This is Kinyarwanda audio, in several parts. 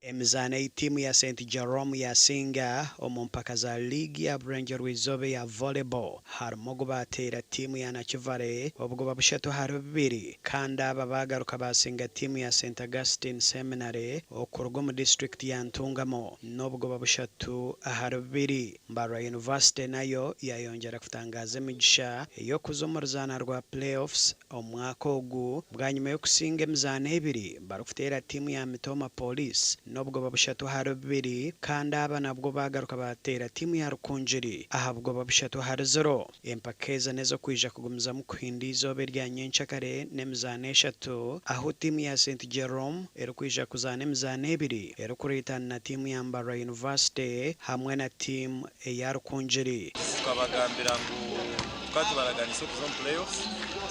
Emizane timu ya St. Jerome zaasinga omumpaka za Riigi ya Rwizobe ya volleyball harimo gubatera timu ya Nakivale ubwo babushatu hari bibiri kandi aba bagaruka basinga timu ya St. Augustine Seminary okurwa mu district ya Ntungamo nubwo babushatu hari bibiri. Mbarara University nayo yayongera kutangaza imigisha yo kuzomurzana rwa playoffs omwaka ogu bwanyuma yo kusinga emizane ibiri barufutera timu ya Mitoma Police nubwo babushatu hari bibiri kandi aba nabwo bagaruka batera timu ya Rukunjiri ahabwo babushatu hari 0. Empakeza nezo kwija kugumiza mu kuhinda izobe rya nyenshakare n'emizane eshatu aho timu ya St. Jerome kwija kuzana emizane ibiri kuritana na timu ya Mbarara University hamwe na timu ya Rukunjiri. Twabagambira ngo twatubaraganise kuzo playoffs.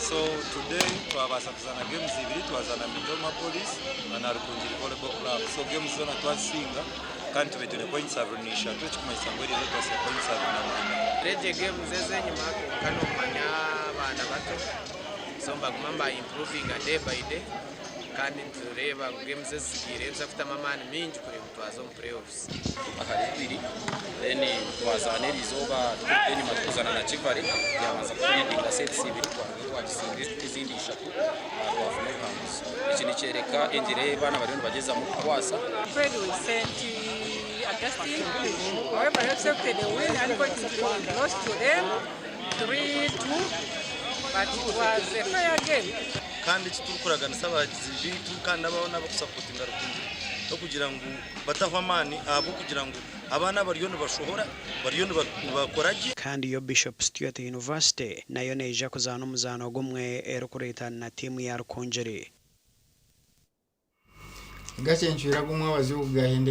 So today twabasa kuzana games ibiri twazana Mitoma Police na Rukunjiri Volleyball Club. So games zona twasinga kandi tubetone points avernisha tukikumisa ngori zo twase points avernisha. Reje games zeze nyuma kano manya bana bato. So mbagumamba improving day by day. Kandi tureba games zigire zafite amamani mingi kuri mutwazo mu playoffs. Akari bibiri then twazana rizoba then matuzana na Chivale yabanza kuyidinga sets ibiri twagisinga izindi eshatu twafune hands. Iki ni cyereka ingire bana bari bageza mu kwasa. Fred we sent Augustine. However, accepted the win and lost to them 3-2. But it was a fair game. Kandi tukuragana sabagizi bitu kandi ababona bakusapotinga Rukunjiri no kugira ngo batavamani abo kugira ngo abana bariyone bashohora bariyone bakoraje. Kandi yo Bishop Stuart University nayo neja kuzana umuzano gumwe kuretana na timu ya Rukunjiri. AGACENCWIRE gumwe abazungu gahende